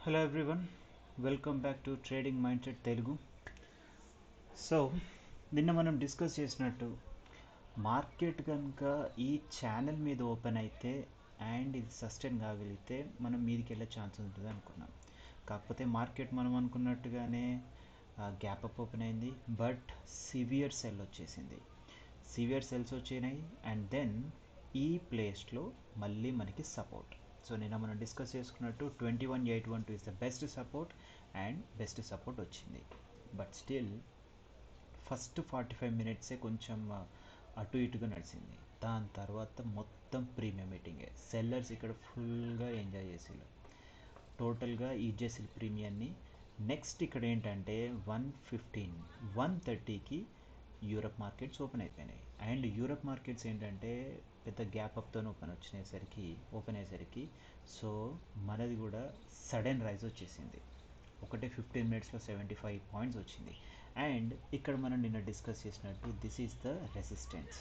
Hello everyone, welcome back to trading mind set Telugu. So నిన్న మనం discuss చేసినట్టు market కనుక ఈ ఛానల్ మీద ఓపెన్ అయితే అండ్ ఇది సస్టైన్ కాగలిగితే మనం మీదికి వెళ్ళే ఛాన్స్ ఉంటుంది అనుకున్నాం. కాకపోతే మార్కెట్ మనం అనుకున్నట్టుగానే గ్యాప్ అప్ ఓపెన్ అయింది, బట్ సివియర్ సెల్ వచ్చేసింది. సివియర్ సెల్స్ వచ్చినాయి అండ్ దెన్ ఈ ప్లేస్లో మళ్ళీ మనకి సపోర్ట్. సో నిన్న మనం డిస్కస్ చేసుకున్నట్టు 21,812 is the best support and best support వచ్చింది. బట్ స్టిల్ ఫస్ట్ 45 మినిట్సే కొంచెం అటు ఇటుగా నడిచింది. దాని తర్వాత మొత్తం ప్రీమియం మీటింగే. సెల్లర్స్ ఇక్కడ ఫుల్గా ఎంజాయ్ చేసేళ్ళు టోటల్గా ఈజేసిల్ ప్రీమియంని. నెక్స్ట్ ఇక్కడ ఏంటంటే 115 130కి యూరప్ మార్కెట్స్ ఓపెన్ అయిపోయినాయి. అండ్ యూరప్ మార్కెట్స్ ఏంటంటే పెద్ద గ్యాప్ అప్తో ఓపెన్ అయ్యేసరికి సో మనది కూడా సడన్ రైజ్ వచ్చేసింది. ఒకటే 15 మినిట్స్లో 75 పాయింట్స్ వచ్చింది. అండ్ ఇక్కడ మనం నిన్న డిస్కస్ చేసినట్టు this is the resistance.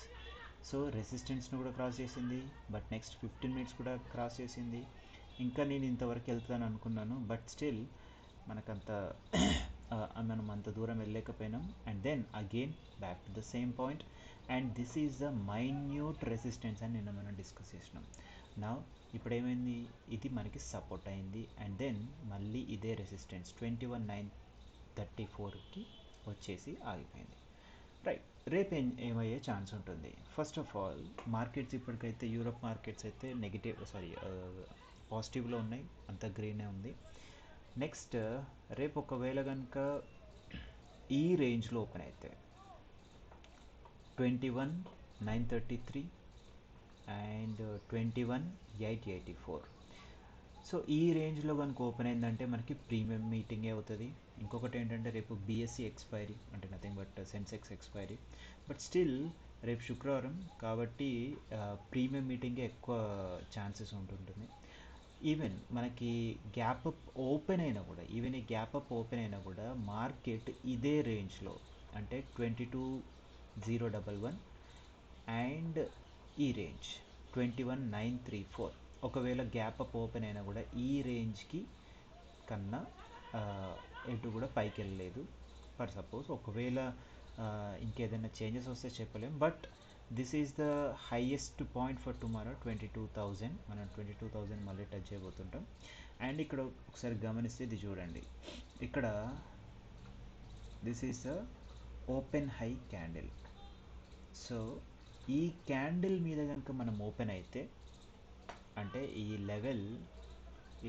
So రెసిస్టెన్స్ను కూడా క్రాస్ చేసింది, బట్ నెక్స్ట్ 15 మినిట్స్ కూడా క్రాస్ చేసింది. ఇంకా నేను ఇంతవరకు వెళ్తాను అనుకున్నాను, బట్ స్టిల్ మనకంత మనం అంత దూరం వెళ్ళలేకపోయినాం. And then again back to the same point and this is the minute resistance అని నిన్న మనం డిస్కస్ చేసినాం. నా ఇప్పుడు ఏమైంది, ఇది మనకి సపోర్ట్ అయింది అండ్ దెన్ మళ్ళీ ఇదే రెసిస్టెన్స్ 21,934కి వచ్చేసి ఆగిపోయింది. రైట్, రేపు ఏమయ్యే ఛాన్స్ ఉంటుంది? ఫస్ట్ ఆఫ్ ఆల్ మార్కెట్స్ ఇప్పటికైతే యూరప్ మార్కెట్స్ అయితే పాజిటివ్లో ఉన్నాయి, అంత గ్రీనే ఉంది. నెక్స్ట్ రేపు ఒకవేళ కనుక ఈ రేంజ్లో ఓపెన్ అయితే 21,933 అండ్ 21,884. సో ఈ రేంజ్లో కనుక ఓపెన్ అయిందంటే మనకి ప్రీమియం మీటింగే అవుతుంది. ఇంకొకటి ఏంటంటే రేపు బీఎస్సీ ఎక్స్పైరీ, అంటే nothing but Sensex expiry. But still రేపు శుక్రవారం కాబట్టి ప్రీమియం మీటింగే ఎక్కువ ఛాన్సెస్ ఉంటుంటుంది. ఈవెన్ మనకి గ్యాప్ అప్ ఓపెన్ అయినా కూడా మార్కెట్ ఇదే రేంజ్లో అంటే 22,011 అండ్ ఈ రేంజ్ 21,934 ఒకవేళ గ్యాప్ అప్ ఓపెన్ అయినా కూడా ఈ రేంజ్కి కన్నా ఎటు కూడా పైకి వెళ్ళలేదు. ఫర్ సపోజ్ ఒకవేళ ఇంకేదైనా చేంజెస్ వస్తే చెప్పలేం, but this is the highest point for tomorrow 22,000. మనం 22,000 మళ్ళీ టచ్ చేయబోతుంటాం. అండ్ ఇక్కడ ఒకసారి గమనిస్తే ఇది చూడండి, ఇక్కడ this is the open high candle. So ఈ క్యాండిల్ మీద కనుక మనం ఓపెన్ అయితే అంటే ఈ లెవెల్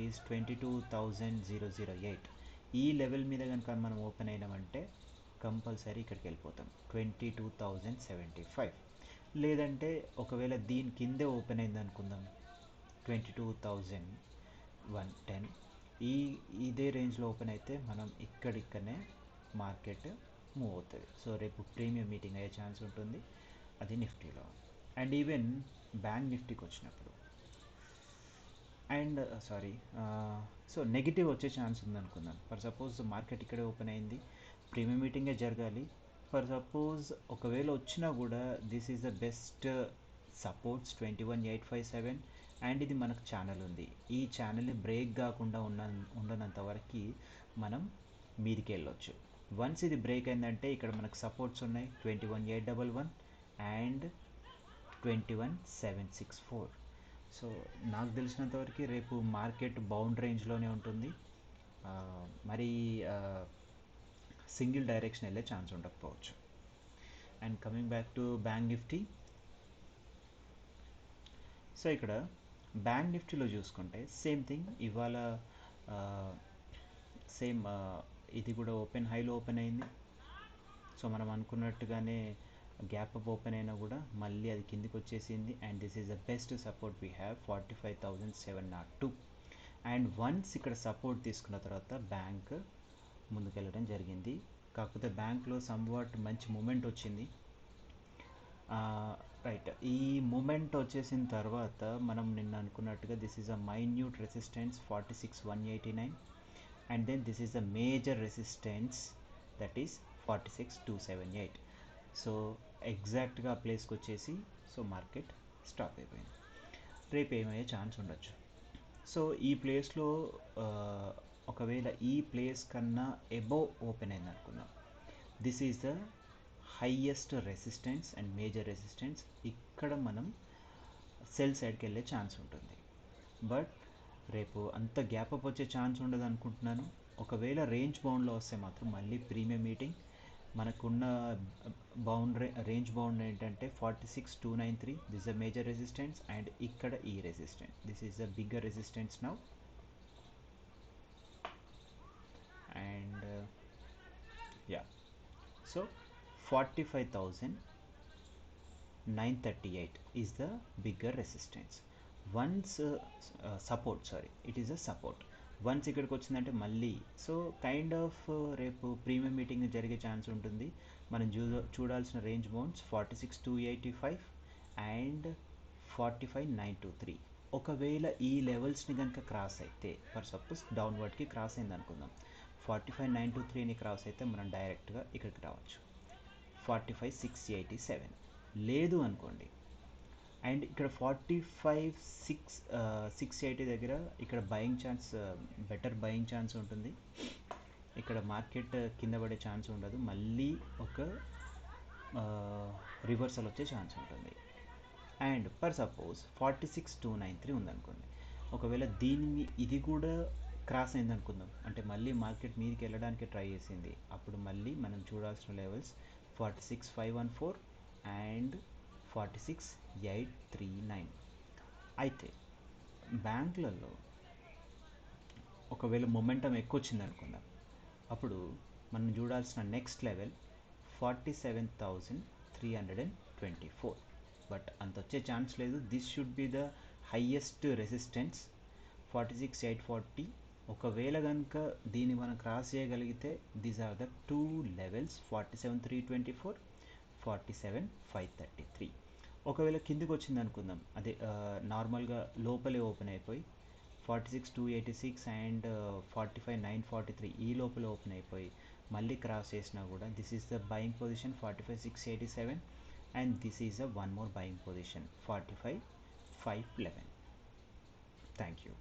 ఈజ్ 22,008. ఈ లెవెల్ మీద కనుక మనం ఓపెన్ అయినామంటే కంపల్సరీ ఇక్కడికి వెళ్ళిపోతాం 22,075. లేదంటే ఒకవేళ దీని కిందే ఓపెన్ అయింది అనుకుందాం 22,110. ఇదే రేంజ్లో ఓపెన్ అయితే మనం ఇక్కడిక్కడనే మార్కెట్ మూవ్ అవుతుంది. సో రేపు ప్రీమియం మీటింగ్ అయ్యే ఛాన్స్ ఉంటుంది, అది నిఫ్టీలో. అండ్ ఈవెన్ బ్యాంక్ నిఫ్టీకి వచ్చినప్పుడు అండ్ సో నెగిటివ్ వచ్చే ఛాన్స్ ఉందనుకుందాం. ఫర్ సపోజ్ మార్కెట్ ఇక్కడే ఓపెన్ అయింది, ప్రీమియం మీటింగే జరగాలి. ఫర్ సపోజ్ ఒకవేళ వచ్చినా కూడా this is the best supports 21,857 and ఇది మనకు ఛానల్ ఉంది. ఈ ఛానల్ని బ్రేక్ కాకుండా ఉండనంత వరకు మనం మీదికి వెళ్ళొచ్చు. వన్స్ ఇది బ్రేక్ అయిందంటే ఇక్కడ మనకు సపోర్ట్స్ ఉన్నాయి 21,811 అండ్ 21,764. సో నాకు తెలిసినంతవరకు రేపు మార్కెట్ బౌండ్ రేంజ్లోనే ఉంటుంది, మరి సింగిల్ డైరెక్షన్ వెళ్ళే ఛాన్స్ ఉండకపోవచ్చు. And coming back to bank Nifty. So ఇక్కడ బ్యాంక్ నిఫ్టీలో చూసుకుంటే సేమ్ థింగ్, ఇవాళ సేమ్ ఇది కూడా ఓపెన్ హైలో ఓపెన్ అయింది. సో మనం అనుకున్నట్టుగానే గ్యాప్ అప్ ఓపెన్ అయినా కూడా మళ్ళీ అది కిందికి వచ్చేసింది. And this is the best support we have 45,702. And once ఇక్కడ సపోర్ట్ తీసుకున్న తర్వాత బ్యాంక్ ముందుకెళ్ళడం జరిగింది. కాకపోతే బ్యాంక్లో సమ్వాట్ మంచి మూమెంట్ వచ్చింది. రైట్, ఈ మూమెంట్ వచ్చేసిన తర్వాత మనం నిన్న అనుకున్నట్టుగా this is a minute resistance 46,189 and then this is the major resistance that is 46,278. So ఎగ్జాక్ట్గా ఆ ప్లేస్కి వచ్చేసి సో మార్కెట్ స్టాప్ అయిపోయింది. రేపు ఏమయ్యే ఛాన్స్ ఉండొచ్చు. సో ఈ ప్లేస్లో ఒకవేళ ఈ ప్లేస్ కన్నా అబోవ్ ఓపెన్ అయింది అనుకుందాం, this is the highest resistance and major resistance. ఇక్కడ మనం సెల్ సైడ్కి వెళ్ళే ఛాన్స్ ఉంటుంది. బట్ రేపు అంత గ్యాప్ అప్ వచ్చే ఛాన్స్ ఉండదు అనుకుంటున్నాను. ఒకవేళ రేంజ్ బౌండ్లో వస్తే మాత్రం మళ్ళీ ప్రీమియం మీటింగ్. మనకున్న రేంజ్ బౌండ్ ఏంటంటే 46293, this the major resistance, and ఇక్కడ ఈ resistance, this is the bigger resistance now. And yeah, so 45,938 is the bigger resistance. Once support, sorry, it is a support. Once ఇక్కడికి వచ్చిందంటే మళ్ళీ so kind of రేపు premium meeting జరిగే chance ఉంటుంది. మనం చూడాల్సిన రేంజ్ బౌండ్స్ 46,285 అండ్ 45,923. ఒకవేళ ఈ లెవెల్స్ని కనుక క్రాస్ అయితే, ఫర్ సపోజ్ డౌన్వర్డ్కి క్రాస్ అయింది అనుకుందాం, 45,923ని క్రాస్ అయితే మనం డైరెక్ట్గా ఇక్కడికి రావచ్చు 45,687. లేదు అనుకోండి, అండ్ ఇక్కడ 45,680 దగ్గర ఇక్కడ buying chance, better buying chance ఉంటుంది. ఇక్కడ మార్కెట్ కింద పడే ఛాన్స్ ఉండదు, మళ్ళీ ఒక రివర్సల్ వచ్చే ఛాన్స్ ఉంటుంది. అండ్ పర్ సపోజ్ 46,293 ఉందనుకోండి, ఒకవేళ ఇది కూడా క్రాస్ అయింది అనుకుందాం, అంటే మళ్ళీ మార్కెట్ మీదకి వెళ్ళడానికి ట్రై చేసింది, అప్పుడు మళ్ళీ మనం చూడాల్సిన లెవెల్స్ 46,514 అండ్ 46,839. అయితే బ్యాంకులలో ఒకవేళ మొమెంటం ఎక్కువ వచ్చింది అనుకుందాం, అప్పుడు మనం చూడాల్సిన నెక్స్ట్ లెవెల్ 47,324. బట్ అంత వచ్చే ఛాన్స్ లేదు. This should be the highest resistance 46,840. ఒకవేళ కనుక దీన్ని మనం క్రాస్ చేయగలిగితే these are the two levels 47,324, 47,533. ఒకవేళ కిందికి వచ్చింది అనుకుందాం, అదే నార్మల్గా లోపలే ఓపెన్ అయిపోయి 46,286 అండ్ 45,943 ఈ లోపల ఓపెన్ అయిపోయి మళ్ళీ క్రాస్ చేసినా కూడా this is the buying position 45,687 and this is the one more buying position 45,511. Thank you.